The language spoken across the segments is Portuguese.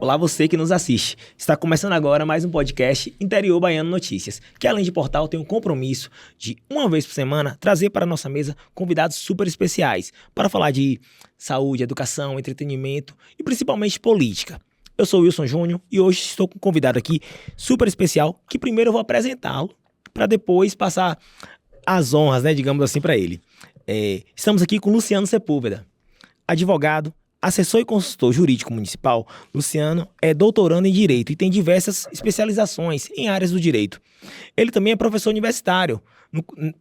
Olá você que nos assiste. Está começando agora mais um podcast Interior Baiano Notícias, que além de portal tem um compromisso de, uma vez por semana, trazer para a nossa mesa convidados super especiais para falar de saúde, educação, entretenimento e principalmente política. Eu sou o Wilson Júnior e hoje estou com um convidado aqui super especial, que primeiro eu vou apresentá-lo para depois passar as honras, digamos assim, para ele. Estamos aqui com Luciano Sepúlveda, advogado, assessor e consultor jurídico municipal. Luciano é doutorando em Direito e tem diversas especializações em áreas do direito. Ele também é professor universitário,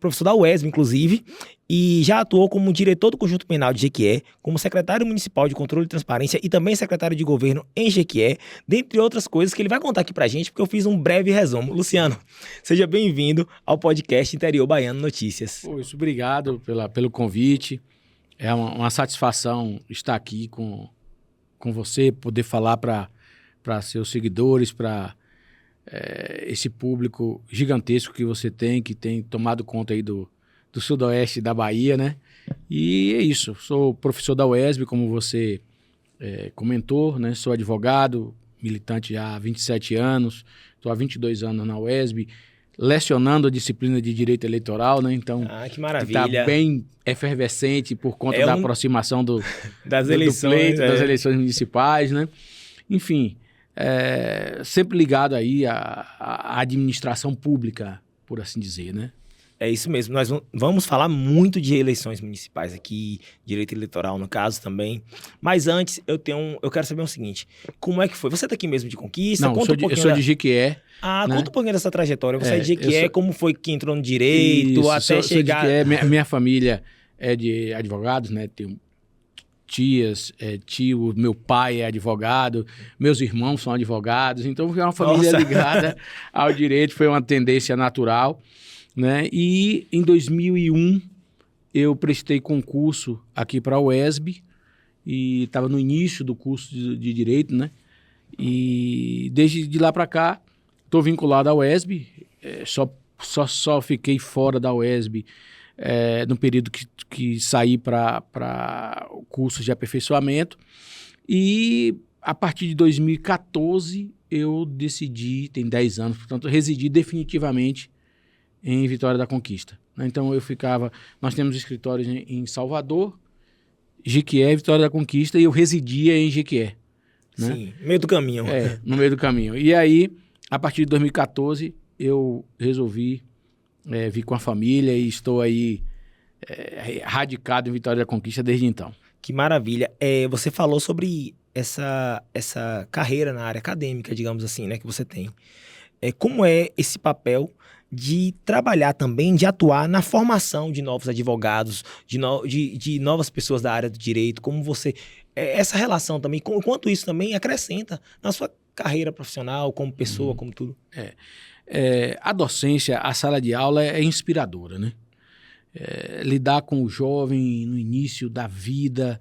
professor da UESB, inclusive, e já atuou como diretor do Conjunto Penal de Jequié, como secretário municipal de Controle e Transparência e também secretário de governo em Jequié, dentre outras coisas que ele vai contar aqui pra gente, porque eu fiz um breve resumo. Luciano, seja bem-vindo ao podcast Interior Baiano Notícias. Isso, obrigado pelo convite. É uma satisfação estar aqui com você, poder falar para seus seguidores, para esse público gigantesco que você tem, que tem tomado conta aí do sudoeste da Bahia, né? E é isso, sou professor da UESB, como você comentou, né? Sou advogado, militante já há 27 anos, estou há 22 anos na UESB, lecionando a disciplina de Direito Eleitoral, né? Então, que maravilha. Está bem efervescente por conta da aproximação das eleições, das eleições municipais, né? Enfim, sempre ligado aí à administração pública, por assim dizer, né? É isso mesmo, nós vamos falar muito de eleições municipais aqui, direito eleitoral no caso também, mas antes eu quero saber o seguinte, como é que foi? Você tá aqui mesmo de Conquista? Não, eu sou de Jequié. Né? Conta um pouquinho dessa trajetória, você é de Jequié, como foi que entrou no direito, isso, até chegar... Sou de Jequié. Minha família é de advogados, né, tenho tias, tio, meu pai é advogado, meus irmãos são advogados, então foi uma família ligada ao direito, foi uma tendência natural, né? E em 2001 eu prestei concurso aqui para a UESB e estava no início do curso de Direito, né? E desde de lá para cá estou vinculado à UESB, só fiquei fora da UESB no período que saí para o curso de aperfeiçoamento. E a partir de 2014 eu decidi, tem 10 anos, portanto, residi definitivamente em Vitória da Conquista. Então nós temos escritórios em Salvador, Jequié, Vitória da Conquista, e eu residia em Jequié. Né? Sim, no meio do caminho. No meio do caminho. E aí, a partir de 2014, eu resolvi vir com a família e estou aí radicado em Vitória da Conquista desde então. Que maravilha. Você falou sobre essa carreira na área acadêmica, digamos assim, né, que você tem. Como é esse papel de trabalhar também, de atuar na formação de novos advogados, de novas pessoas da área do direito, como você... essa relação também, quanto isso também acrescenta na sua carreira profissional, como pessoa, como tudo. A docência, a sala de aula é inspiradora, né? Lidar com o jovem no início da vida,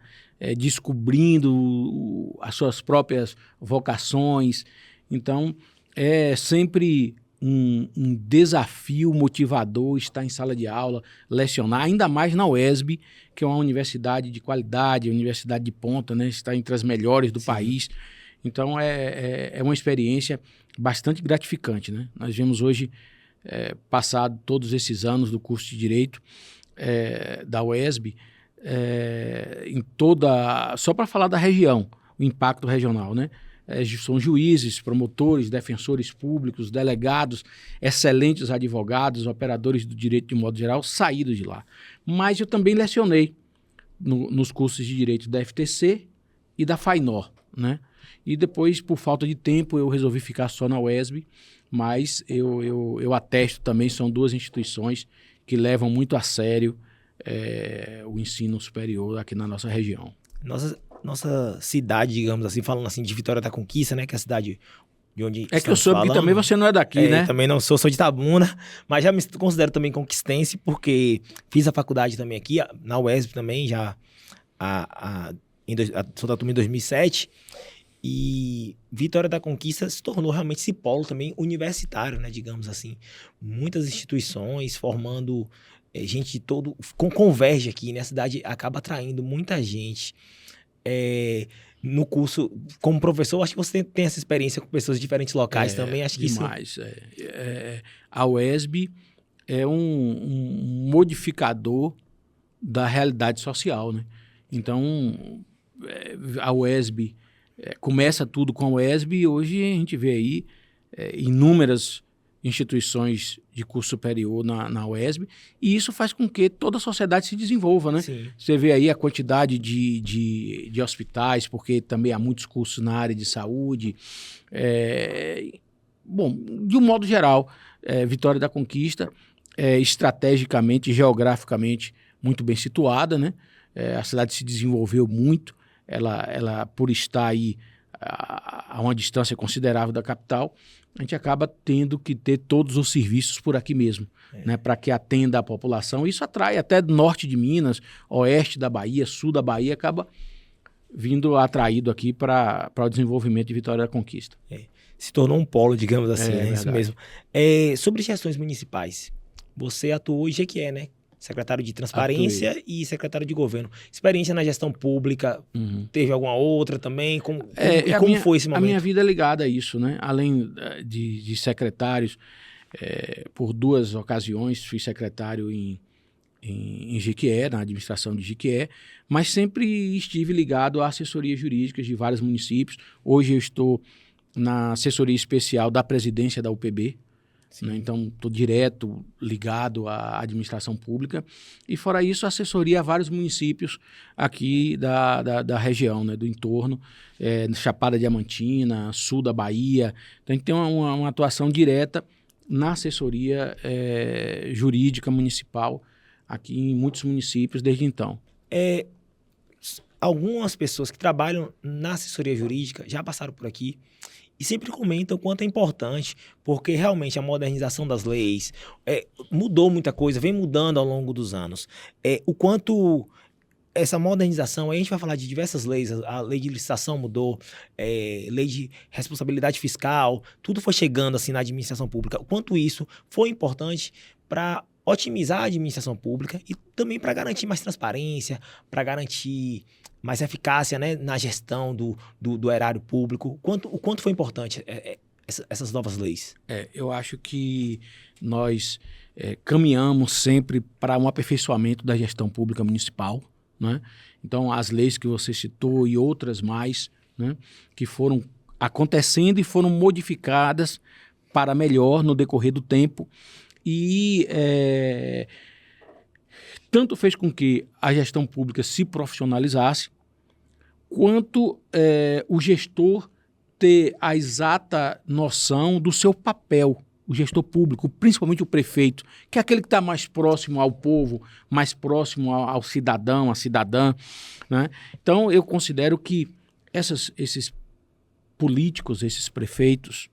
descobrindo as suas próprias vocações. Então, é sempre um desafio motivador estar em sala de aula, lecionar, ainda mais na UESB, que é uma universidade de qualidade, universidade de ponta, né? Está entre as melhores do país. Então, é uma experiência bastante gratificante, né? Nós vemos hoje, passado todos esses anos do curso de Direito da UESB, só para falar da região, o impacto regional, né? São juízes, promotores, defensores públicos, delegados, excelentes advogados, operadores do direito de modo geral, saídos de lá. Mas eu também lecionei nos cursos de Direito da FTC e da FAINOR, né? E depois, por falta de tempo, eu resolvi ficar só na UESB, mas eu atesto também, são duas instituições que levam muito a sério o ensino superior aqui na nossa região. Nossa cidade, digamos assim, falando assim de Vitória da Conquista, né, que é a cidade de onde que eu soube que também você não é daqui, né? Também não sou de Itabuna, mas já me considero também conquistense, porque fiz a faculdade também aqui, na UESB também, já sou da turma em 2007, e Vitória da Conquista se tornou realmente esse polo também universitário, né, digamos assim. Muitas instituições formando gente de todo... Converge aqui, né? A cidade acaba atraindo muita gente. no curso, como professor, acho que você tem essa experiência com pessoas de diferentes locais também, acho que demais, isso... A UESB é um modificador da realidade social, né? Então, a UESB, começa tudo com a UESB e hoje a gente vê aí inúmeras instituições de curso superior na UESB, e isso faz com que toda a sociedade se desenvolva, né? Sim. Você vê aí a quantidade de hospitais, porque também há muitos cursos na área de saúde. Bom, de um modo geral, Vitória da Conquista é estrategicamente, geograficamente muito bem situada, né? A cidade se desenvolveu muito, ela por estar aí a uma distância considerável da capital, a gente acaba tendo que ter todos os serviços por aqui mesmo, né, para que atenda a população. Isso atrai até norte de Minas, oeste da Bahia, sul da Bahia, acaba vindo atraído aqui para o desenvolvimento de Vitória da Conquista. Se tornou um polo, digamos assim, é isso verdade. mesmo. Sobre gestões municipais, você atuou em Jequié, né? Secretário de Transparência e secretário de Governo. Experiência na gestão pública, teve alguma outra também? Como foi esse momento? A minha vida é ligada a isso, né? Além de secretários, por 2 ocasiões fui secretário em Jequié, na administração de Jequié, mas sempre estive ligado a assessorias jurídicas de vários municípios. Hoje eu estou na assessoria especial da presidência da UPB, né? Então estou direto ligado à administração pública, e fora isso assessoria a vários municípios aqui da região, né? Do entorno, Chapada Diamantina, sul da Bahia. Então a gente tem uma atuação direta na assessoria jurídica municipal aqui em muitos municípios desde então. Algumas pessoas que trabalham na assessoria jurídica já passaram por aqui e sempre comentam o quanto é importante, porque realmente a modernização das leis mudou muita coisa, vem mudando ao longo dos anos. O quanto essa modernização, aí a gente vai falar de diversas leis, a lei de licitação mudou, lei de responsabilidade fiscal, tudo foi chegando assim na administração pública. O quanto isso foi importante para otimizar a administração pública e também para garantir mais transparência, para garantir mais eficácia, né, na gestão do erário público. O quanto foi importante essas novas leis? Eu acho que nós caminhamos sempre para um aperfeiçoamento da gestão pública municipal, né? Então, as leis que você citou e outras mais, né, que foram acontecendo e foram modificadas para melhor no decorrer do tempo, e tanto fez com que a gestão pública se profissionalizasse, quanto o gestor ter a exata noção do seu papel, o gestor público, principalmente o prefeito, que é aquele que está mais próximo ao povo, mais próximo ao cidadão, à cidadã, né? Então, eu considero que esses políticos, esses prefeitos,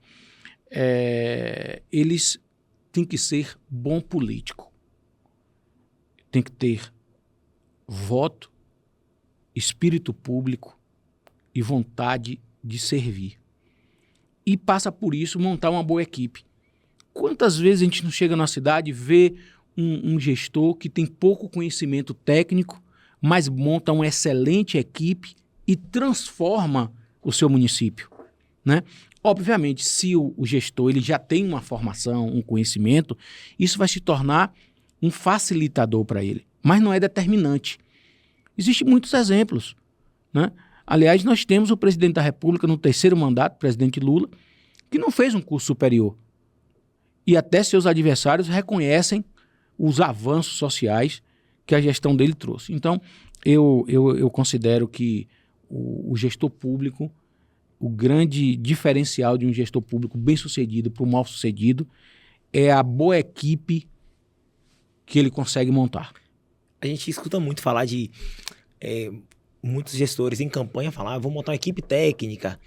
eles têm que ser bom político. Tem que ter voto, espírito público e vontade de servir. E passa por isso montar uma boa equipe. Quantas vezes a gente não chega na cidade e vê um gestor que tem pouco conhecimento técnico, mas monta uma excelente equipe e transforma o seu município, né? Obviamente, se o gestor ele já tem uma formação, um conhecimento, isso vai se tornar um facilitador para ele, mas não é determinante. Existem muitos exemplos, né? Aliás, nós temos o presidente da República no 3º mandato, o presidente Lula, que não fez um curso superior. E até seus adversários reconhecem os avanços sociais que a gestão dele trouxe. Então, eu considero que o gestor público, o grande diferencial de um gestor público bem-sucedido para o mal-sucedido é a boa equipe que ele consegue montar. A gente escuta muito falar de muitos gestores em campanha falar, vou montar uma equipe técnica.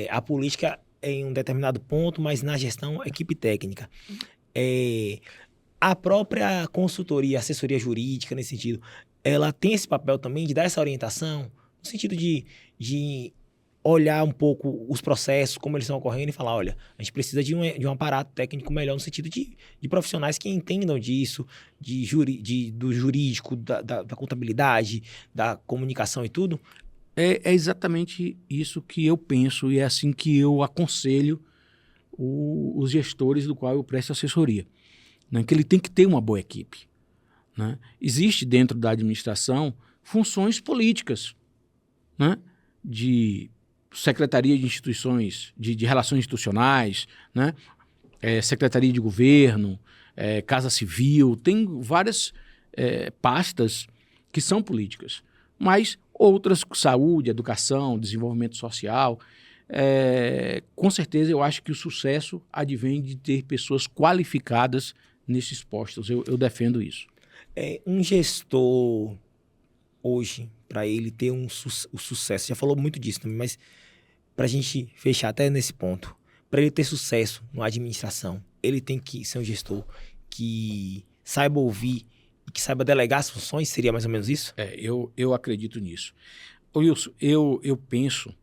A política é em um determinado ponto, mas na gestão, equipe técnica. A própria consultoria, assessoria jurídica, nesse sentido, ela tem esse papel também de dar essa orientação, no sentido de olhar um pouco os processos, como eles estão ocorrendo e falar, olha, a gente precisa de um aparato técnico melhor no sentido de profissionais que entendam disso, do jurídico, da contabilidade, da comunicação e tudo. É exatamente isso que eu penso e é assim que eu aconselho os gestores do qual eu presto assessoria, né? Que ele tem que ter uma boa equipe, né? Existe dentro da administração funções políticas, né? De secretaria de instituições, de relações institucionais, né? Secretaria de governo, Casa Civil, tem várias pastas que são políticas, mas outras, saúde, educação, desenvolvimento social. Com certeza eu acho que o sucesso advém de ter pessoas qualificadas nesses postos. Eu defendo isso. Um gestor hoje, para ele ter o sucesso, você já falou muito disso também, mas para a gente fechar até nesse ponto, para ele ter sucesso na administração, ele tem que ser um gestor que saiba ouvir e que saiba delegar as funções, seria mais ou menos isso? Eu acredito nisso. Wilson, eu penso,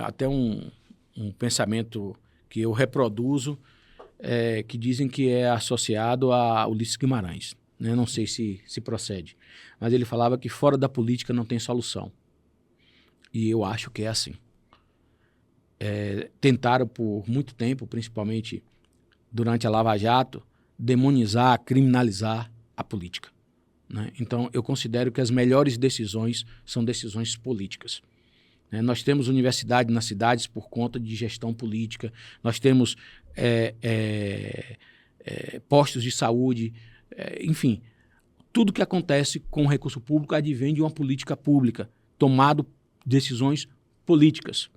até um pensamento que eu reproduzo, que dizem que é associado a Ulisses Guimarães, né? Não sei se procede, mas ele falava que fora da política não tem solução. E eu acho que é assim. Tentaram por muito tempo, principalmente durante a Lava Jato, demonizar, criminalizar a política, né? Então, eu considero que as melhores decisões são decisões políticas. Nós temos universidade nas cidades por conta de gestão política, nós temos postos de saúde, enfim, tudo que acontece com o recurso público advém de uma política pública, tomado decisões políticas,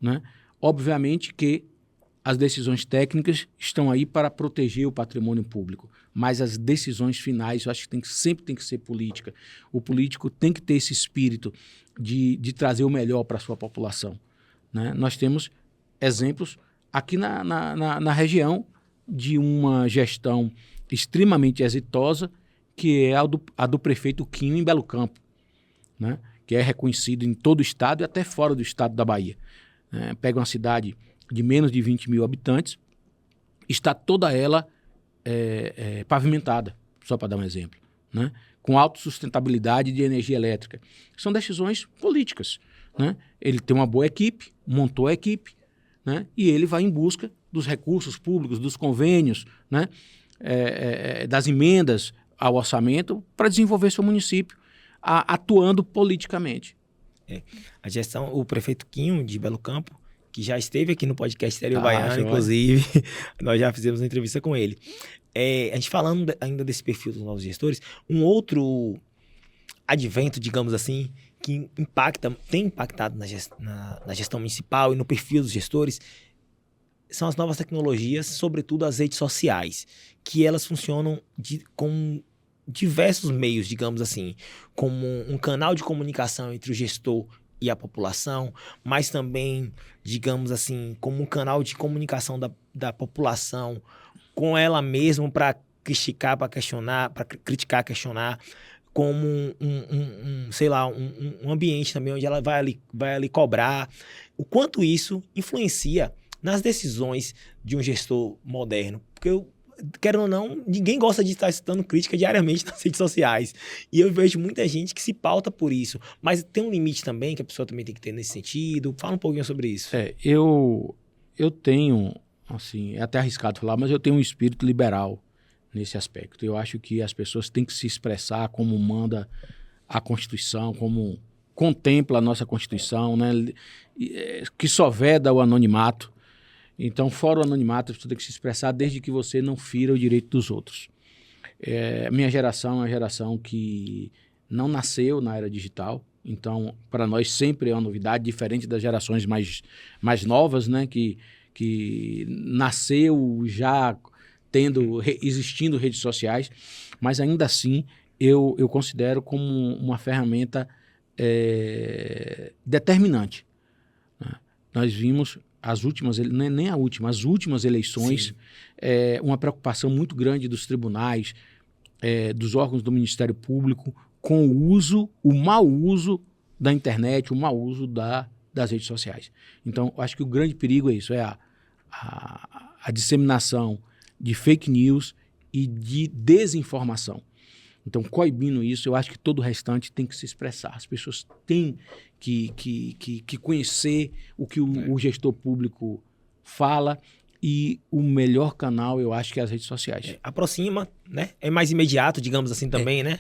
né? Obviamente que as decisões técnicas estão aí para proteger o patrimônio público, mas as decisões finais eu acho que sempre tem que ser política. O político tem que ter esse espírito de trazer o melhor para a sua população, né? Nós temos exemplos aqui na região de uma gestão extremamente exitosa, que é a do prefeito Quinho em Belo Campo, né? Que é reconhecido em todo o estado e até fora do estado da Bahia. Pega uma cidade de menos de 20 mil habitantes, está toda ela pavimentada, só para dar um exemplo, né? Com autossustentabilidade de energia elétrica. São decisões políticas, né? Ele tem uma boa equipe, montou a equipe, né? E ele vai em busca dos recursos públicos, dos convênios, né? Das emendas ao orçamento para desenvolver seu município, atuando politicamente. A gestão, o prefeito Quinho de Belo Campo, que já esteve aqui no podcast Interior Baiano, joia. inclusive, nós já fizemos uma entrevista com ele. A gente falando ainda desse perfil dos novos gestores, um outro advento, digamos assim, que tem impactado na gestão municipal e no perfil dos gestores, são as novas tecnologias, sobretudo as redes sociais, que elas funcionam com diversos meios, digamos assim, como um canal de comunicação entre o gestor e a população, mas também, digamos assim, como um canal de comunicação da população com ela mesma para criticar, para questionar, para criticar, questionar, como sei lá, um ambiente também onde ela vai ali cobrar. O quanto isso influencia nas decisões de um gestor moderno, porque querendo ou não, ninguém gosta de estar escutando crítica diariamente nas redes sociais. E eu vejo muita gente que se pauta por isso. Mas tem um limite também que a pessoa também tem que ter nesse sentido. Fala um pouquinho sobre isso. Eu tenho, assim, é até arriscado falar, mas eu tenho um espírito liberal nesse aspecto. Eu acho que as pessoas têm que se expressar como manda a Constituição, como contempla a nossa Constituição, né? Que só veda o anonimato. Então, fora o anonimato, você tem que se expressar desde que você não fira o direito dos outros. Minha geração é uma geração que não nasceu na era digital, então, para nós sempre é uma novidade, diferente das gerações mais novas, né, que nasceu já existindo redes sociais, mas ainda assim eu considero como uma ferramenta determinante, né? Nós vimos as últimas eleições, uma preocupação muito grande dos tribunais, dos órgãos do Ministério Público, com o mau uso da internet, o mau uso das redes sociais. Então, eu acho que o grande perigo é isso, a disseminação de fake news e de desinformação. Então, coibindo isso, eu acho que todo o restante tem que se expressar. As pessoas têm que conhecer o que o gestor público fala. E o melhor canal, eu acho que é as redes sociais. Aproxima, né? É mais imediato, digamos assim, também, né?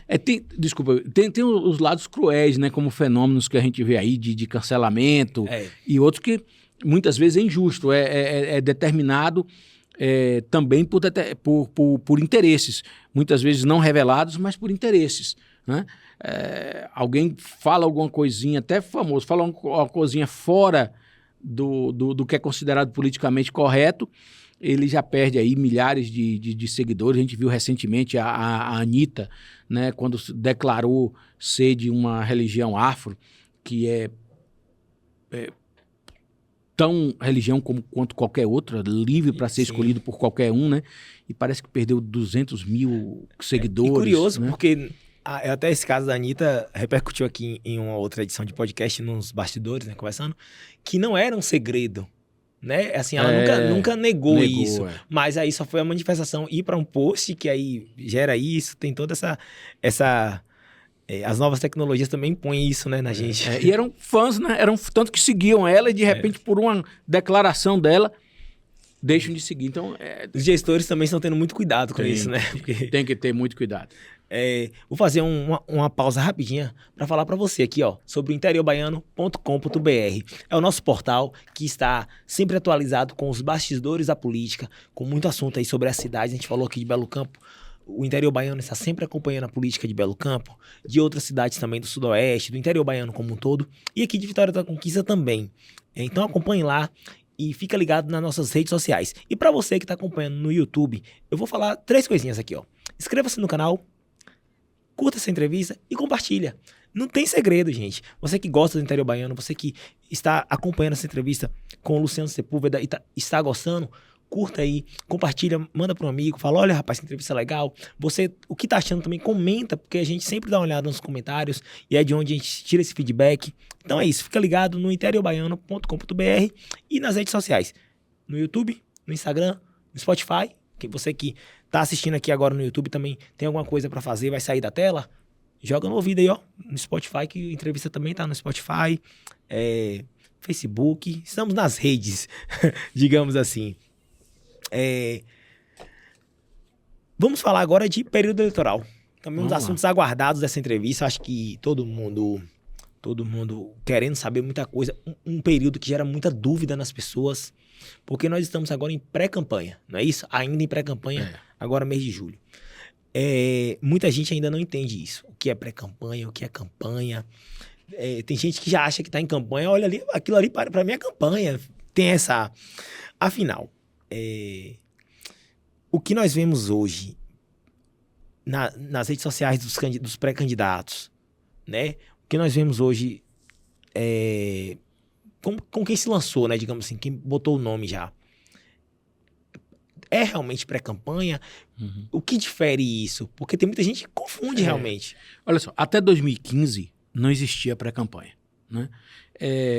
Desculpa, tem os lados cruéis, né? Como fenômenos que a gente vê aí de cancelamento e outros que muitas vezes é injusto, é determinado também por interesses. Muitas vezes não revelados, mas por interesses, né? Alguém fala alguma coisinha, até famoso, fala uma coisinha fora do que é considerado politicamente correto, ele já perde aí milhares de seguidores. A gente viu recentemente a Anitta, né, quando declarou ser de uma religião afro, que é tão religião quanto qualquer outra, livre para ser escolhido por qualquer um, né? E parece que perdeu 200 mil seguidores. E curioso, né? porque até esse caso da Anitta repercutiu aqui em uma outra edição de podcast, nos bastidores, né, conversando, que não era um segredo, né? Assim, ela nunca negou isso. Mas aí só foi a manifestação ir para um post que aí gera isso, tem toda essa as novas tecnologias também põem isso, né, na gente. E eram fãs, né? Eram tanto que seguiam ela e de repente por uma declaração dela deixam de seguir. Então, os gestores também estão tendo muito cuidado com isso, né? Porque tem que ter muito cuidado. Vou fazer uma pausa rapidinha para falar para você aqui, ó, sobre o interiobaiano.com.br. É o nosso portal que está sempre atualizado com os bastidores da política, com muito assunto aí sobre a cidade. A gente falou aqui de Belo Campo. O interior baiano está sempre acompanhando a política de Belo Campo, de outras cidades também do sudoeste, do interior baiano como um todo, e aqui de Vitória da Conquista também. Então acompanhe lá e fica ligado nas nossas redes sociais. E para você que está acompanhando no YouTube, eu vou falar 3 coisinhas aqui, ó. Inscreva-se no canal, curta essa entrevista e compartilha. Não tem segredo, gente. Você que gosta do interior baiano, você que está acompanhando essa entrevista com o Luciano Sepúlveda e está gostando, curta aí, compartilha, manda para um amigo, fala, olha, rapaz, essa entrevista é legal. Você, o que tá achando também, comenta, porque a gente sempre dá uma olhada nos comentários e é de onde a gente tira esse feedback. Então é isso, fica ligado no interiobaiano.com.br e nas redes sociais, no YouTube, no Instagram, no Spotify, que você que tá assistindo aqui agora no YouTube também tem alguma coisa para fazer, vai sair da tela, joga no ouvido aí, ó, no Spotify, que a entrevista também tá no Spotify, Facebook, estamos nas redes, digamos assim. Vamos falar agora de período eleitoral. Também um dos assuntos aguardados dessa entrevista. Acho que todo mundo querendo saber muita coisa. Um período que gera muita dúvida nas pessoas, porque nós estamos agora em pré-campanha, não é isso? Ainda em pré-campanha, agora mês de julho. Muita gente ainda não entende isso. O que é pré-campanha, o que é campanha. Tem gente que já acha que está em campanha. Olha ali, aquilo ali para mim é campanha. Tem essa... Afinal... o que nós vemos hoje nas redes sociais dos pré-candidatos, né? O que nós vemos hoje com quem se lançou, né? Digamos assim, quem botou o nome já. É realmente pré-campanha? Uhum. O que difere isso? Porque tem muita gente que confunde realmente. Olha só, até 2015 não existia pré-campanha, né?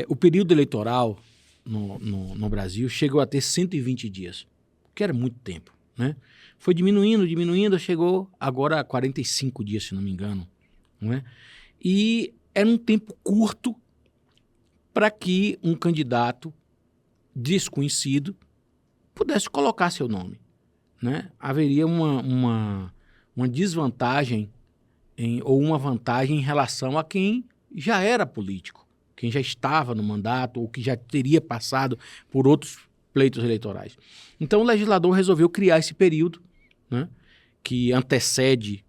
O período eleitoral no Brasil chegou a ter 120 dias, que era muito tempo, né? Foi diminuindo, chegou agora a 45 dias, se não me engano, né? E era um tempo curto para que um candidato desconhecido pudesse colocar seu nome, né? Haveria uma desvantagem ou uma vantagem em relação a quem já era político, quem já estava no mandato ou que já teria passado por outros pleitos eleitorais. Então o legislador resolveu criar esse período, né, que antecede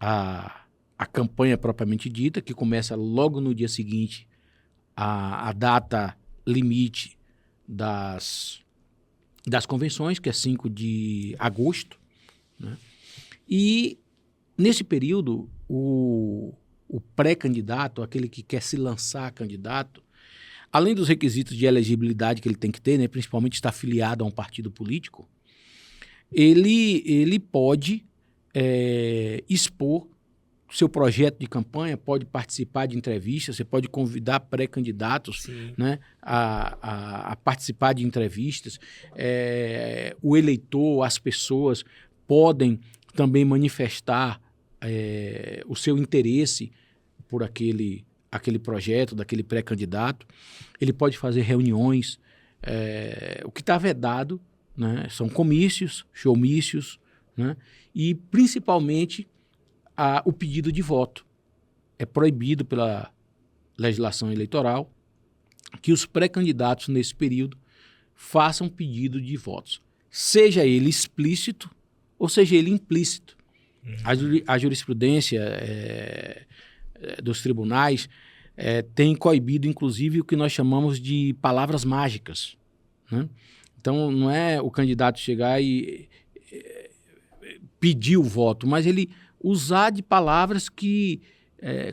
a campanha propriamente dita, que começa logo no dia seguinte a data limite das convenções, que é 5 de agosto, né? E nesse período o pré-candidato, aquele que quer se lançar candidato, além dos requisitos de elegibilidade que ele tem que ter, né, principalmente estar afiliado a um partido político, ele pode expor seu projeto de campanha, pode participar de entrevistas, você pode convidar pré-candidatos, né, a participar de entrevistas. O eleitor, as pessoas podem também manifestar o seu interesse por aquele aquele projeto, daquele pré-candidato, ele pode fazer reuniões. O que está vedado, né, são comícios, showmícios, né, e principalmente o pedido de voto. É proibido pela legislação eleitoral que os pré-candidatos nesse período façam pedido de votos, seja ele explícito ou seja ele implícito. A jurisprudência dos tribunais tem coibido, inclusive, o que nós chamamos de palavras mágicas, né? Então, não é o candidato chegar e pedir o voto, mas ele usar de palavras que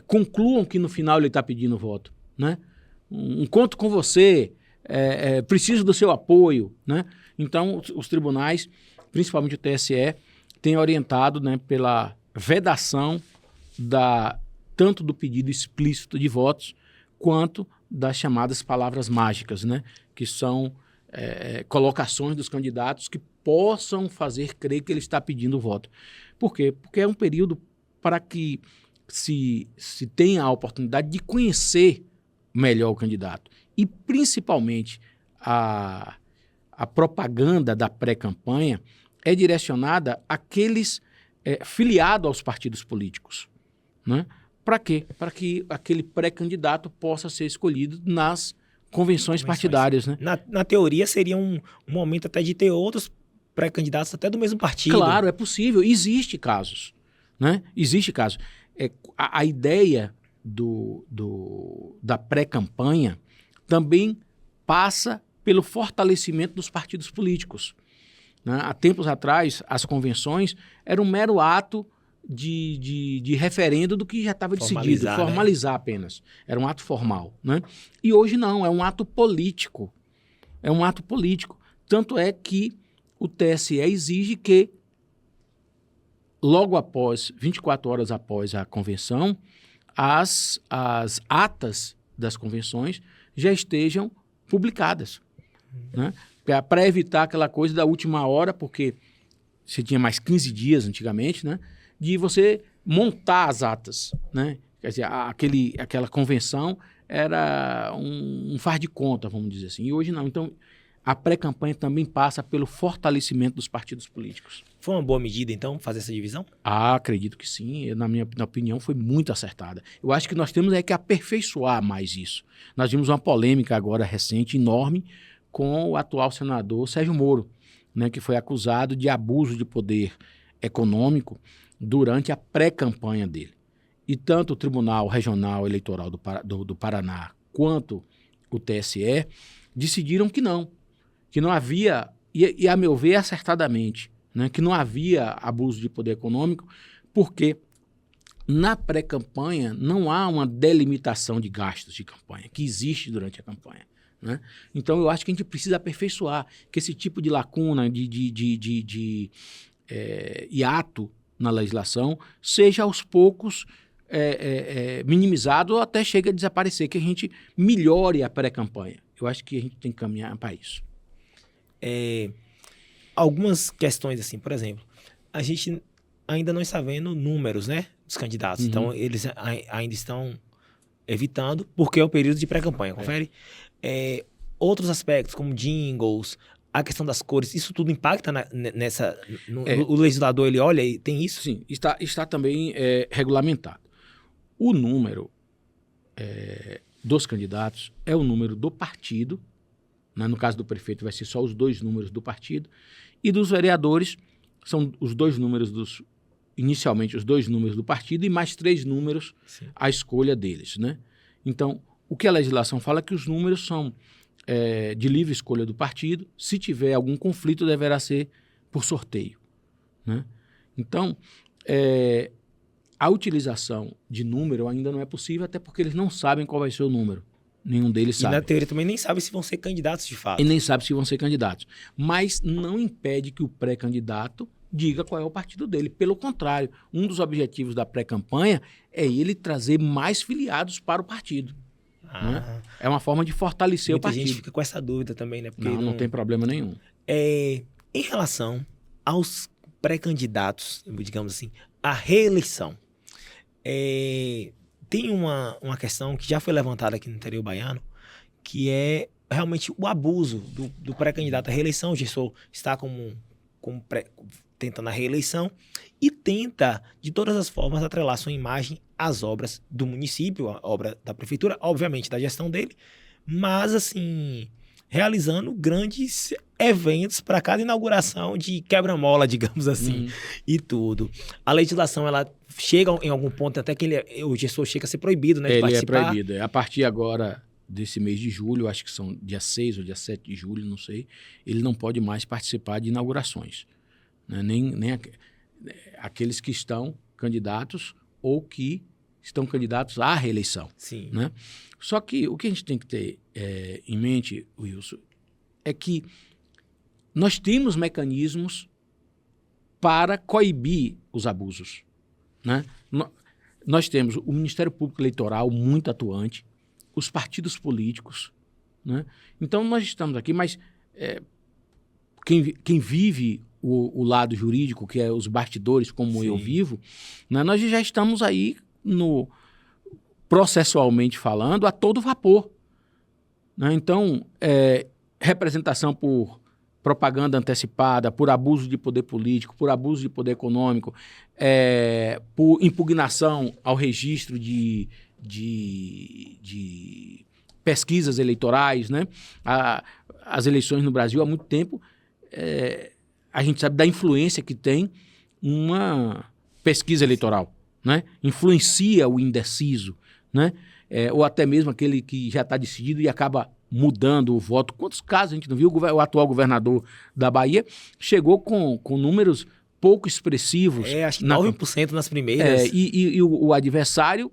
concluam que no final ele está pedindo o voto, né? Conto com você, preciso do seu apoio, né? Então, os tribunais, principalmente o TSE, têm orientado, né, pela vedação tanto do pedido explícito de votos quanto das chamadas palavras mágicas, né, que são colocações dos candidatos que possam fazer crer que ele está pedindo o voto. Por quê? Porque é um período para que se tenha a oportunidade de conhecer melhor o candidato. E, principalmente, a propaganda da pré-campanha é direcionada àqueles filiados aos partidos políticos, né? Para quê? Para que aquele pré-candidato possa ser escolhido nas convenções partidárias, né? Na teoria, seria um momento até de ter outros pré-candidatos até do mesmo partido. Claro, é possível. Existe casos, né? Existe casos. A ideia da pré-campanha também passa pelo fortalecimento dos partidos políticos, né? Há tempos atrás, as convenções eram um mero ato de referendo do que já estava decidido, formalizar, né? Apenas. Era um ato formal, né? E hoje não, é um ato político. É um ato político. Tanto é que o TSE exige que, logo após, 24 horas após a convenção, as atas das convenções já estejam publicadas, né? Para evitar aquela coisa da última hora, porque você tinha mais 15 dias antigamente, né, de você montar as atas, né? Quer dizer, aquela convenção era um faz de conta, vamos dizer assim, e hoje não. Então, a pré-campanha também passa pelo fortalecimento dos partidos políticos. Foi uma boa medida, então, fazer essa divisão? Acredito que sim. Na minha opinião, foi muito acertada. Eu acho que nós temos que aperfeiçoar mais isso. Nós vimos uma polêmica agora recente, enorme, com o atual senador Sérgio Moro, né, que foi acusado de abuso de poder econômico durante a pré-campanha dele. E tanto o Tribunal Regional Eleitoral do Paraná quanto o TSE decidiram que não havia, e a meu ver acertadamente, né, que não havia abuso de poder econômico, porque na pré-campanha não há uma delimitação de gastos de campanha, que existe durante a campanha, né? Então, eu acho que a gente precisa aperfeiçoar, que esse tipo de lacuna, de hiato na legislação, seja aos poucos minimizado ou até chegue a desaparecer, que a gente melhore a pré-campanha. Eu acho que a gente tem que caminhar para isso. Algumas questões, assim, por exemplo, a gente ainda não está vendo números, né, dos candidatos. Uhum. Então, eles ainda estão evitando, porque é o período de pré-campanha, confere? Outros aspectos, como jingles, a questão das cores, isso tudo impacta nessa... O legislador, ele olha e tem isso? Sim, está também regulamentado. O número dos candidatos é o número do partido, né? No caso do prefeito vai ser só os 2 números do partido, e dos vereadores são os 2 números inicialmente os 2 números do partido e mais 3 números. Sim. A escolha deles, né? Então, o que a legislação fala é que os números são de livre escolha do partido. Se tiver algum conflito, deverá ser por sorteio, né? Então, a utilização de número ainda não é possível, até porque eles não sabem qual vai ser o número. Nenhum deles sabe. E na teoria também nem sabe se vão ser candidatos de fato. E nem sabe se vão ser candidatos. Mas não impede que o pré-candidato diga qual é o partido dele. Pelo contrário, um dos objetivos da pré-campanha é ele trazer mais filiados para o partido. Né? É uma forma de fortalecer o partido. Muita gente fica com essa dúvida também, né? Porque não tem problema nenhum. Em relação aos pré-candidatos, digamos assim, à reeleição, tem uma questão que já foi levantada aqui no interior baiano, que é realmente o abuso do pré-candidato à reeleição. O Gerson está tentando a reeleição e tenta, de todas as formas, atrelar sua imagem às obras do município, a obra da prefeitura, obviamente da gestão dele, mas assim, realizando grandes eventos para cada inauguração de quebra-mola, digamos assim, e tudo. A legislação, ela chega em algum ponto até que o gestor chega a ser proibido, né, de participar. Ele é proibido. A partir agora desse mês de julho, acho que são dia 6 ou dia 7 de julho, não sei, ele não pode mais participar de inaugurações. Né? Nem aqueles que estão candidatos ou que estão candidatos à reeleição. Sim. Né? Só que o que a gente tem que ter em mente, Wilson, é que nós temos mecanismos para coibir os abusos. Né? Nós temos o Ministério Público Eleitoral muito atuante, os partidos políticos. Né? Então, nós estamos aqui, mas quem vive o lado jurídico, que é os bastidores, como Sim. eu vivo, né, nós já estamos aí, processualmente falando, a todo vapor. Né? Então, representação por propaganda antecipada, por abuso de poder político, por abuso de poder econômico, por impugnação ao registro de pesquisas eleitorais, né? As eleições no Brasil, há muito tempo, a gente sabe da influência que tem uma pesquisa eleitoral, né? Influencia o indeciso, né? Ou até mesmo aquele que já está decidido e acaba mudando o voto. Quantos casos a gente não viu? O atual governador da Bahia chegou com números pouco expressivos. Acho que 9% nas primeiras. E o adversário,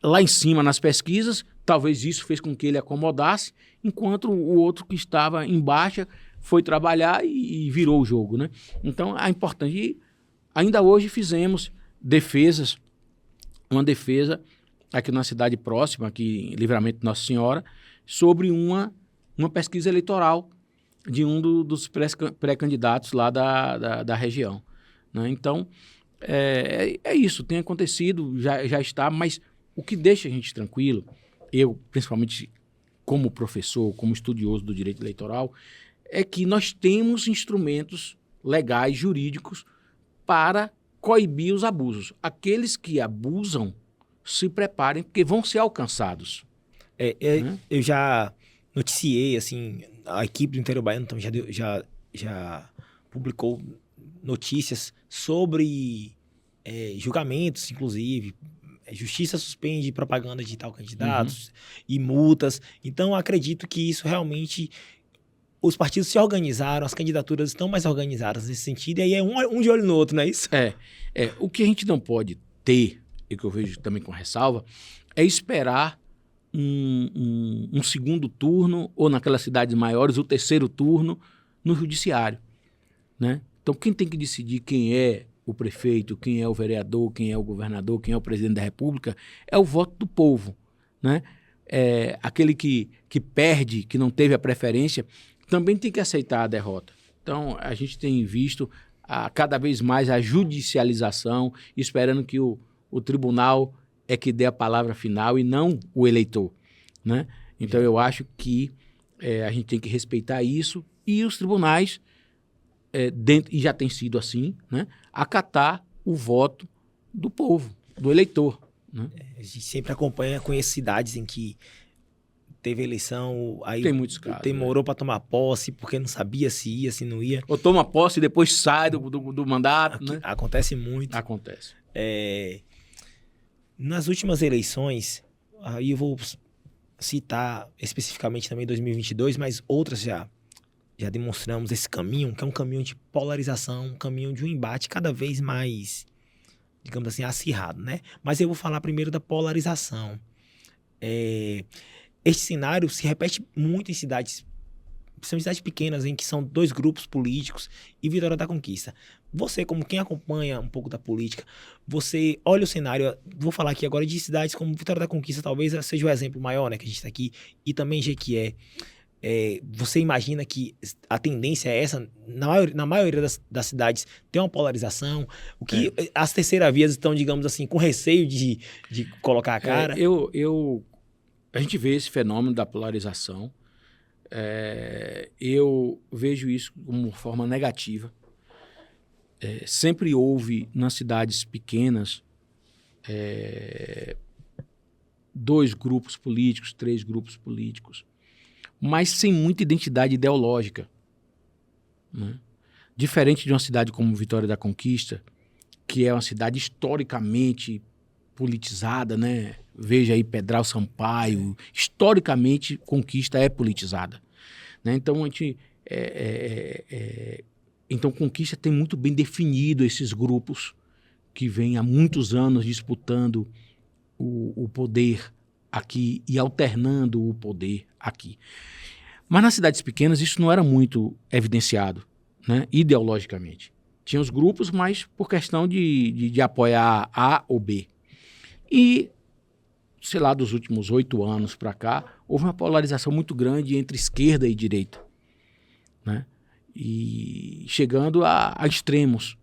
lá em cima nas pesquisas, talvez isso fez com que ele acomodasse, enquanto o outro que estava em baixa foi trabalhar e virou o jogo, né? Então, é importante. E ainda hoje fizemos uma defesa aqui na cidade próxima, aqui em Livramento de Nossa Senhora, sobre uma pesquisa eleitoral de um dos pré-candidatos lá da região. Né? Então, é isso, tem acontecido, já está, mas o que deixa a gente tranquilo, eu, principalmente como professor, como estudioso do direito eleitoral, é que nós temos instrumentos legais, jurídicos, para coibir os abusos. Aqueles que abusam, se preparem, porque vão ser alcançados. Eu já noticiei, assim, a equipe do Interior Baiano também já publicou notícias sobre julgamentos, inclusive. Justiça suspende propaganda de tal candidatos e multas. Então, acredito que isso realmente... Os partidos se organizaram, as candidaturas estão mais organizadas nesse sentido, e aí é um de olho no outro, não é isso? O que a gente não pode ter, e que eu vejo também com ressalva, é esperar um segundo turno, ou naquelas cidades maiores, o terceiro turno, no judiciário. Né? Então, quem tem que decidir quem é o prefeito, quem é o vereador, quem é o governador, quem é o presidente da República, é o voto do povo. Né? Aquele que perde, que não teve a preferência, também tem que aceitar a derrota. Então, a gente tem visto cada vez mais a judicialização, esperando que o tribunal que dê a palavra final e não o eleitor. Né? Então, eu acho que a gente tem que respeitar isso e os tribunais, e já tem sido assim, né? Acatar o voto do povo, do eleitor. Né? A gente sempre acompanha, conhece cidades em que teve eleição, aí tem muitos casos, demorou para tomar posse, porque não sabia se ia, se não ia. Ou toma posse e depois sai do mandato. Né? Acontece muito. Acontece. Nas últimas eleições, aí eu vou citar especificamente também 2022, mas outras já demonstramos esse caminho, que é um caminho de polarização, um caminho de um embate cada vez mais, digamos assim, acirrado, né? Mas eu vou falar primeiro da polarização. Este cenário se repete muito em cidades, são cidades pequenas, em que são dois grupos políticos e Vitória da Conquista. Você, como quem acompanha um pouco da política, você olha o cenário, vou falar aqui agora de cidades como Vitória da Conquista, talvez seja o exemplo maior, né, que a gente está aqui, e também Jequié. você imagina que a tendência é essa? Na maioria das cidades tem uma polarização? O que as terceiras vias estão, digamos assim, com receio de colocar a cara? A gente vê esse fenômeno da polarização. Eu vejo isso como forma negativa. Sempre houve nas cidades pequenas 2 grupos políticos, 3 grupos políticos, mas sem muita identidade ideológica, né? Diferente de uma cidade como Vitória da Conquista, que é uma cidade historicamente politizada, né? Veja aí Pedral Sampaio, historicamente Conquista é politizada, né? Então, então Conquista tem muito bem definido esses grupos que vêm há muitos anos disputando o poder aqui e alternando o poder aqui. Mas nas cidades pequenas isso não era muito evidenciado, né, ideologicamente. Tinha os grupos, mas por questão de apoiar A ou B. E, sei lá, dos últimos 8 anos para cá, houve uma polarização muito grande entre esquerda e direita, né? E chegando a extremos.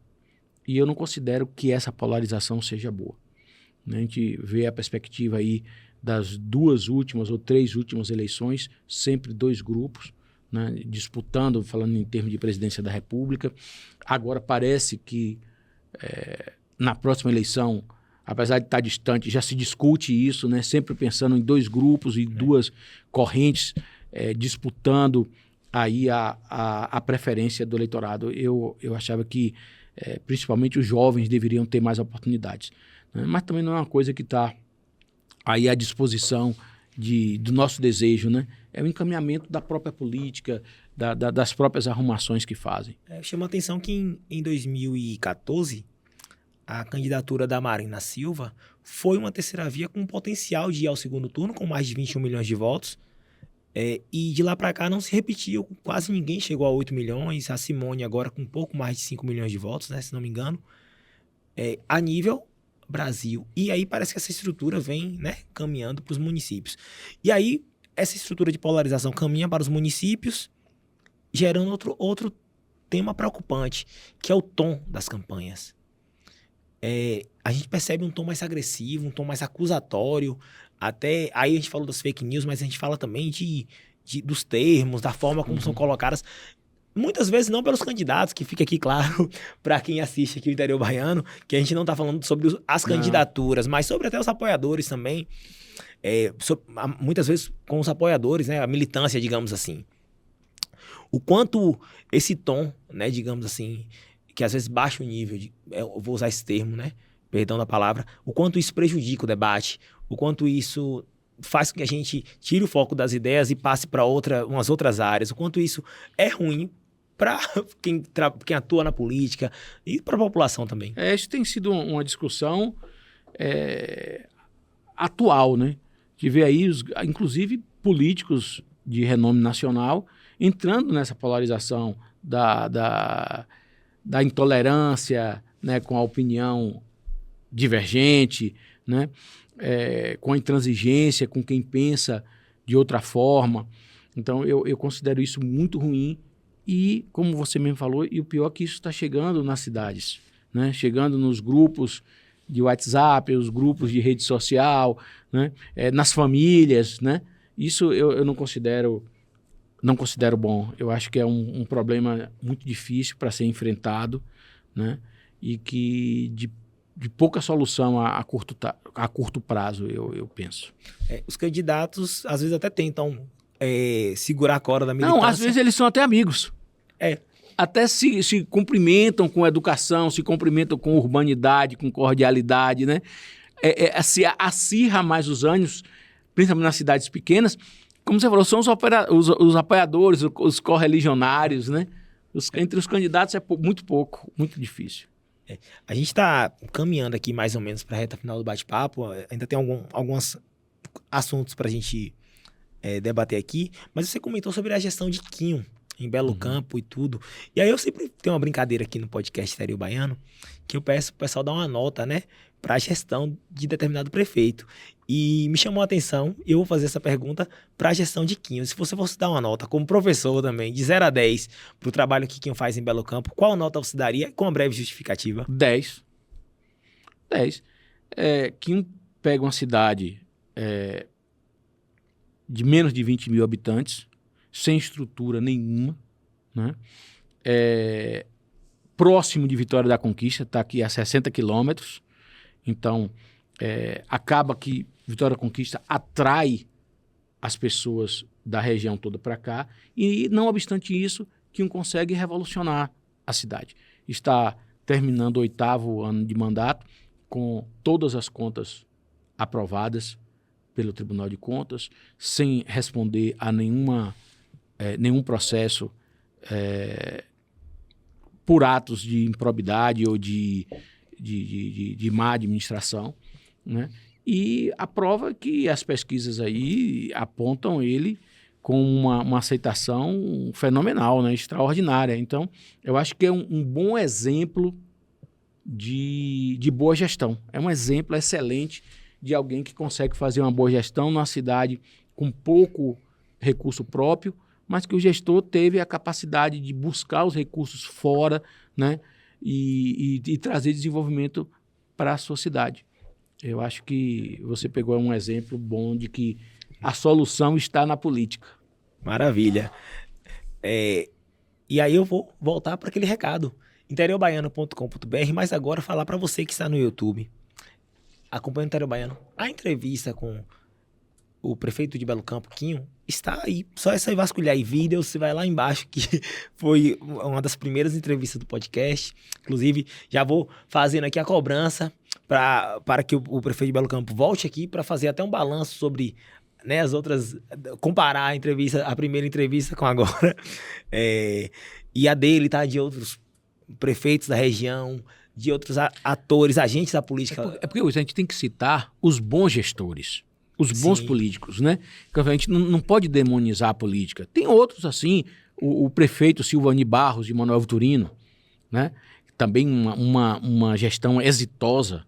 E eu não considero que essa polarização seja boa. A gente vê a perspectiva aí das 2 últimas ou 3 últimas eleições, sempre 2 grupos, né, disputando, falando em termos de presidência da República. Agora parece que na próxima eleição, apesar de estar distante, já se discute isso, né, sempre pensando em 2 grupos e 2 correntes disputando aí a preferência do eleitorado. Eu achava que principalmente os jovens deveriam ter mais oportunidades, né? Mas também não é uma coisa que está aí à disposição do nosso desejo, né? É o encaminhamento da própria política, das próprias arrumações que fazem. Chama a atenção que em 2014, a candidatura da Marina Silva foi uma terceira via com potencial de ir ao segundo turno, com mais de 21 milhões de votos. E de lá para cá não se repetiu, quase ninguém chegou a 8 milhões, a Simone agora com um pouco mais de 5 milhões de votos, né, se não me engano, a nível Brasil. E aí parece que essa estrutura vem, né, caminhando para os municípios. E aí essa estrutura de polarização caminha para os municípios, gerando outro tema preocupante, que é o tom das campanhas. A gente percebe um tom mais agressivo, um tom mais acusatório. Até aí a gente falou das fake news, mas a gente fala também dos termos, da forma como são colocadas. Muitas vezes não pelos candidatos, que fica aqui claro para quem assiste aqui o Interior Baiano, que a gente não está falando sobre as candidaturas, mas sobre até os apoiadores também. Muitas vezes com os apoiadores, né, a militância, digamos assim. O quanto esse tom, né, digamos assim, que às vezes baixa o nível, eu vou usar esse termo, né, perdão da palavra, o quanto isso prejudica o debate, o quanto isso faz com que a gente tire o foco das ideias e passe para umas outras áreas, o quanto isso é ruim para quem atua na política e para a população também. Isso tem sido uma discussão atual, né? De ver aí, inclusive, políticos de renome nacional entrando nessa polarização da intolerância, né, com a opinião divergente, né, com a intransigência, com quem pensa de outra forma. Então, eu considero isso muito ruim e, como você mesmo falou, e o pior é que isso está chegando nas cidades, né, chegando nos grupos de WhatsApp, os grupos de rede social, né, nas famílias, né. Isso eu não considero bom. Eu acho que é um problema muito difícil para ser enfrentado, né, e que de pouca solução a curto prazo, eu penso. Os candidatos, às vezes, até tentam segurar a corda da militância. Não, às vezes eles são até amigos. Até se cumprimentam com educação, se cumprimentam com urbanidade, com cordialidade, né? Se acirra mais os ânimos, principalmente nas cidades pequenas. Como você falou, são os apoiadores, os correligionários, né? Entre os candidatos é muito pouco, muito difícil. A gente está caminhando aqui mais ou menos para a reta final do bate-papo. Ainda tem alguns assuntos para a gente debater aqui. Mas você comentou sobre a gestão de Quinho. em Belo Campo e tudo. E aí eu sempre tenho uma brincadeira aqui no podcast Interior Baiano, que eu peço pro pessoal dar uma nota, né, para a gestão de determinado prefeito. E me chamou a atenção, eu vou fazer essa pergunta para a gestão de Quinho. Se você fosse dar uma nota, como professor também, de 0 a 10, para o trabalho que Quinho faz em Belo Campo, qual nota você daria com uma breve justificativa? 10. 10. Quem pega uma cidade de menos de 20 mil habitantes, sem estrutura nenhuma, né? Próximo de Vitória da Conquista, está aqui a 60 quilômetros. Então, acaba que Vitória da Conquista atrai as pessoas da região toda para cá. E, não obstante isso, Quinho consegue revolucionar a cidade. Está terminando o 8º ano de mandato, com todas as contas aprovadas pelo Tribunal de Contas, sem responder a nenhum processo por atos de improbidade ou de má administração, né? E a prova é que as pesquisas aí apontam ele com uma aceitação fenomenal, né? Extraordinária. Então, eu acho que é um bom exemplo de boa gestão. É um exemplo excelente de alguém que consegue fazer uma boa gestão numa cidade com pouco recurso próprio, mas que o gestor teve a capacidade de buscar os recursos fora, né, e trazer desenvolvimento para a sua cidade. Eu acho que você pegou um exemplo bom de que a solução está na política. Maravilha. E aí eu vou voltar para aquele recado. interiobaiano.com.br, mas agora falar para você que está no YouTube. Acompanha o Interior Baiano. A entrevista com o prefeito de Belo Campo, Quinho, está aí. Só é sair vasculhar aí vídeos, você vai lá embaixo, que foi uma das primeiras entrevistas do podcast. Inclusive, já vou fazendo aqui a cobrança para que o prefeito de Belo Campo volte aqui para fazer até um balanço sobre, né, as outras, comparar a primeira entrevista com agora. E a dele, tá? De outros prefeitos da região, de outros atores, agentes da política. É porque a gente tem que citar os bons gestores, os bons políticos, né? Porque a gente não pode demonizar a política. Tem outros assim, o prefeito Silvani Barros de Manoel Vitorino, né? Também uma gestão exitosa,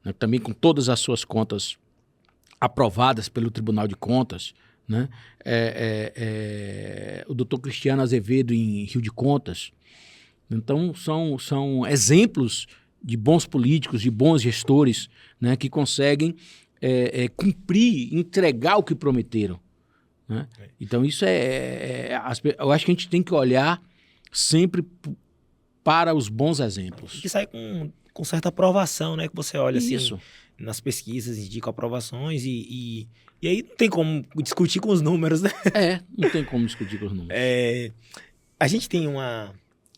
né? Também com todas as suas contas aprovadas pelo Tribunal de Contas, né? O doutor Cristiano Azevedo em Rio de Contas. Então, são exemplos de bons políticos, de bons gestores, né, que conseguem cumprir, entregar o que prometeram, né? Então, isso eu acho que a gente tem que olhar sempre para os bons exemplos. Que sai com certa aprovação, né? Que você olha isso. Assim, nas pesquisas, indica aprovações e aí não tem como discutir com os números, né? Não tem como discutir com os números. A gente tem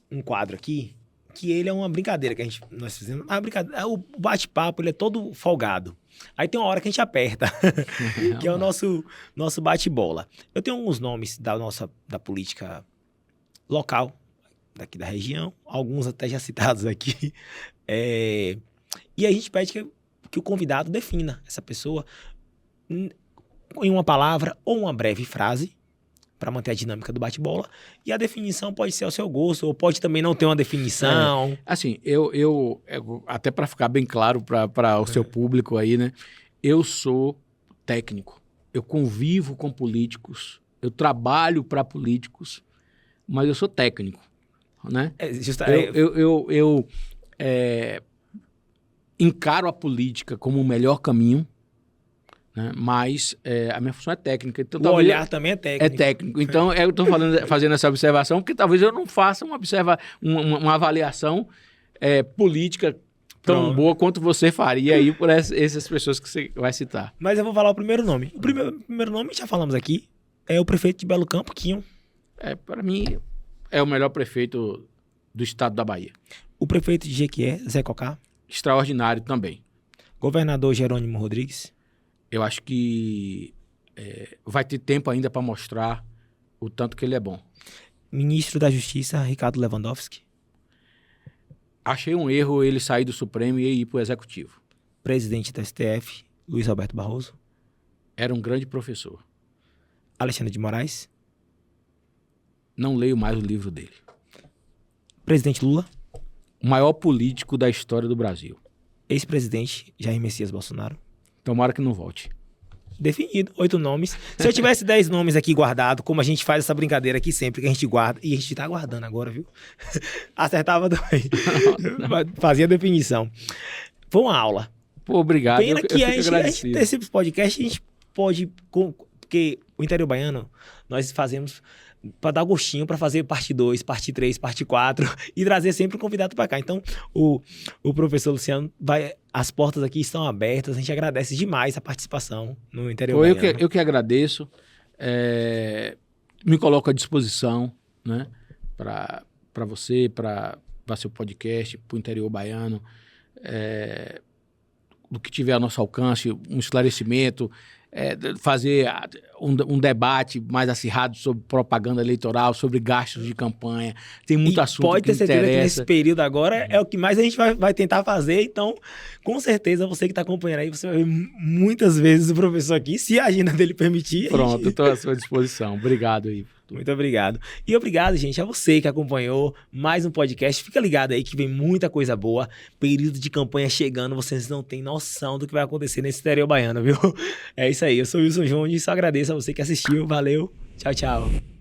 um quadro aqui, que ele é uma brincadeira que nós fizemos. O bate-papo, ele é todo folgado. Aí tem uma hora que a gente aperta, que é o nosso bate-bola. Eu tenho alguns nomes da política local, daqui da região, alguns até já citados aqui. E a gente pede que o convidado defina essa pessoa em uma palavra ou uma breve frase, para manter a dinâmica do bate-bola. E a definição pode ser ao seu gosto, ou pode também não ter uma definição. Assim, eu até para ficar bem claro para o seu público aí, né? Eu sou técnico. Eu convivo com políticos. Eu trabalho para políticos, mas eu sou técnico, né? Eu encaro a política como o melhor caminho, né? Mas a minha função é técnica. Então, o olhar também é técnico. É técnico. Então, eu estou fazendo essa observação, porque talvez eu não faça uma avaliação política tão boa quanto você faria aí por essas pessoas que você vai citar. Mas eu vou falar o primeiro nome. O primeiro nome, já falamos aqui, é o prefeito de Belo Campo, Quinho. Para mim, é o melhor prefeito do estado da Bahia. O prefeito de Jequié, Zé Cocá. Extraordinário também. Governador Jerônimo Rodrigues. Eu acho que vai ter tempo ainda para mostrar o tanto que ele é bom. Ministro da Justiça, Ricardo Lewandowski. Achei um erro ele sair do Supremo e ir para o Executivo. Presidente do STF, Luiz Roberto Barroso. Era um grande professor. Alexandre de Moraes. não leio mais o livro dele. Presidente Lula. O maior político da história do Brasil. Ex-presidente Jair Messias Bolsonaro. Tomara que não volte. Definido, 8 nomes. Se eu tivesse 10 nomes aqui guardados, como a gente faz essa brincadeira aqui sempre, que a gente guarda, e a gente tá guardando agora, viu? Acertava também. Fazia a definição. Foi uma aula. Pô, obrigado. Pena que a gente ter esse podcast, a gente pode... Porque o Interior Baiano, nós fazemos para dar gostinho, para fazer parte 2, parte 3, parte 4 e trazer sempre um convidado para cá. Então, o professor Luciano as portas aqui estão abertas, a gente agradece demais a participação no Interior Baiano. Eu que agradeço, me coloco à disposição, né, para você, para seu podcast, para o Interior Baiano, do que tiver a nosso alcance, um esclarecimento, fazer um debate mais acirrado sobre propaganda eleitoral, sobre gastos de campanha. Tem muito assunto pode ter que certeza interessa. que nesse período agora é o que mais a gente vai tentar fazer. Então, com certeza, você que está acompanhando aí, você vai ver muitas vezes o professor aqui, se a agenda dele permitir. Pronto, estou à sua disposição. Obrigado aí. Muito obrigado. E obrigado, gente, a você que acompanhou mais um podcast. Fica ligado aí que vem muita coisa boa. Período de campanha chegando, vocês não têm noção do que vai acontecer nesse Interior Baiano, viu? É isso aí. Eu sou o Wilson Jones e só agradeço a você que assistiu. Valeu. Tchau, tchau.